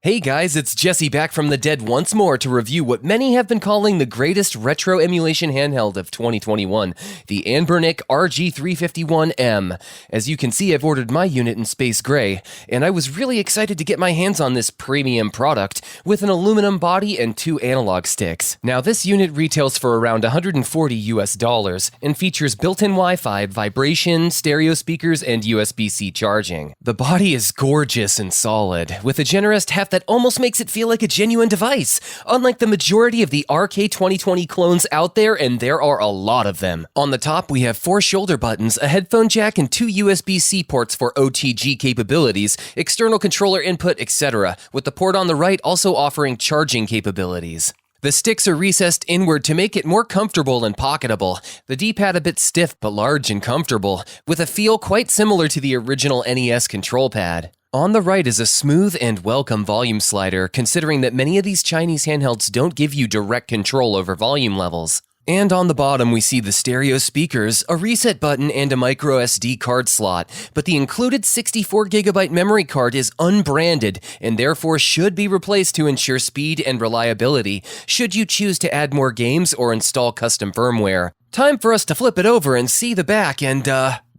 Hey guys, it's Jesse back from the dead once more to review what many have been calling the greatest retro emulation handheld of 2021, the Anbernic RG351M. As you can see, I've ordered my unit in space gray, and I was really excited to get my hands on this premium product with an aluminum body and 2 analog sticks. Now this unit retails for around $140 and features built-in Wi-Fi, vibration, stereo speakers, and USB-C charging. The body is gorgeous and solid, with a generous heft that almost makes it feel like a genuine device, unlike the majority of the RK2020 clones out there, and there are a lot of them. On the top, we have 4 shoulder buttons, a headphone jack, and 2 USB-C ports for OTG capabilities, external controller input, etc., with the port on the right also offering charging capabilities. The sticks are recessed inward to make it more comfortable and pocketable. The D-pad a bit stiff but large and comfortable, with a feel quite similar to the original NES control pad. On the right is a smooth and welcome volume slider, considering that many of these Chinese handhelds don't give you direct control over volume levels. And on the bottom we see the stereo speakers, a reset button, and a micro SD card slot, but the included 64GB memory card is unbranded and therefore should be replaced to ensure speed and reliability, should you choose to add more games or install custom firmware. Time for us to flip it over and see the back and,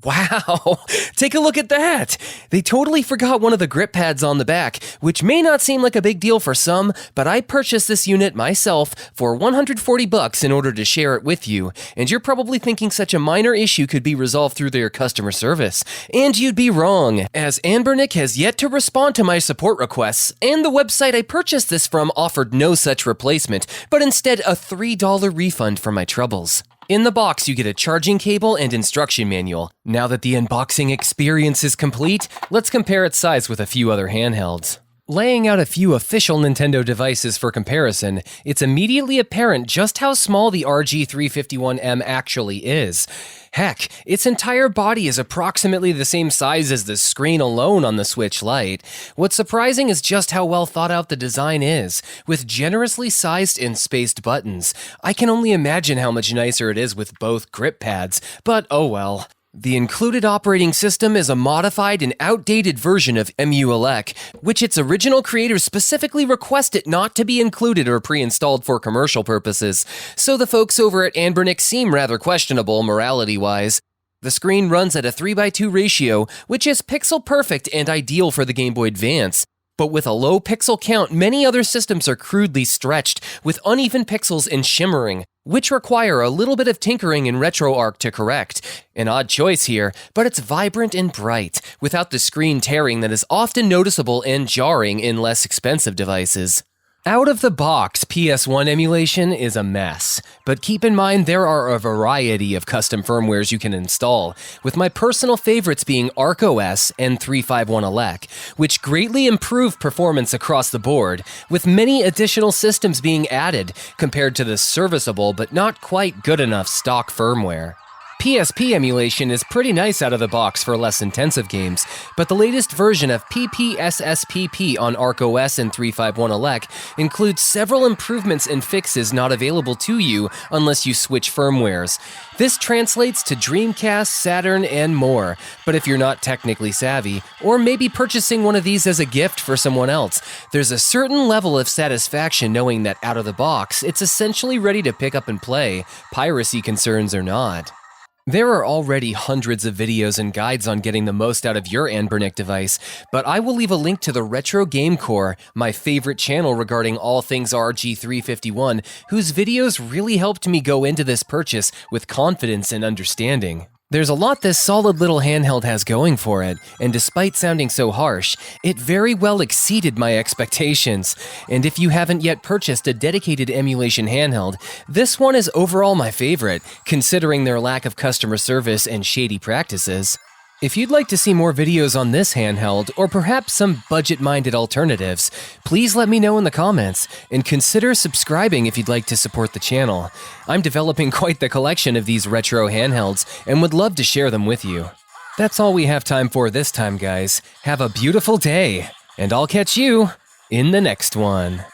wow, take a look at that! They totally forgot one of the grip pads on the back, which may not seem like a big deal for some, but I purchased this unit myself for $140 in order to share it with you, and you're probably thinking such a minor issue could be resolved through their customer service. And you'd be wrong, as Anbernic has yet to respond to my support requests, and the website I purchased this from offered no such replacement, but instead a $3 refund for my troubles. In the box, you get a charging cable and instruction manual. Now that the unboxing experience is complete, let's compare its size with a few other handhelds. Laying out a few official Nintendo devices for comparison, it's immediately apparent just how small the RG351M actually is. Heck, its entire body is approximately the same size as the screen alone on the Switch Lite. What's surprising is just how well thought out the design is, with generously sized and spaced buttons. I can only imagine how much nicer it is with both grip pads, but oh well. The included operating system is a modified and outdated version of Emulation, which its original creators specifically requested not to be included or pre-installed for commercial purposes, so the folks over at Anbernic seem rather questionable morality-wise. The screen runs at a 3:2 ratio, which is pixel perfect and ideal for the Game Boy Advance. But with a low pixel count, many other systems are crudely stretched, with uneven pixels and shimmering, which require a little bit of tinkering in RetroArch to correct. An odd choice here, but it's vibrant and bright, without the screen tearing that is often noticeable and jarring in less expensive devices. Out of the box, PS1 emulation is a mess, but keep in mind there are a variety of custom firmwares you can install, with my personal favorites being ArcOS and 351Elec, which greatly improve performance across the board, with many additional systems being added compared to the serviceable but not quite good enough stock firmware. PSP emulation is pretty nice out of the box for less intensive games, but the latest version of PPSSPP on ArcOS and 351Elec includes several improvements and fixes not available to you unless you switch firmwares. This translates to Dreamcast, Saturn, and more, but if you're not technically savvy, or maybe purchasing one of these as a gift for someone else, there's a certain level of satisfaction knowing that out of the box, it's essentially ready to pick up and play, piracy concerns or not. There are already hundreds of videos and guides on getting the most out of your Anbernic device, but I will leave a link to the Retro Game Core, my favorite channel regarding all things RG351, whose videos really helped me go into this purchase with confidence and understanding. There's a lot this solid little handheld has going for it, and despite sounding so harsh, it very well exceeded my expectations. And if you haven't yet purchased a dedicated emulation handheld, this one is overall my favorite, considering their lack of customer service and shady practices. If you'd like to see more videos on this handheld, or perhaps some budget-minded alternatives, please let me know in the comments, and consider subscribing if you'd like to support the channel. I'm developing quite the collection of these retro handhelds, and would love to share them with you. That's all we have time for this time, guys. Have a beautiful day, and I'll catch you in the next one.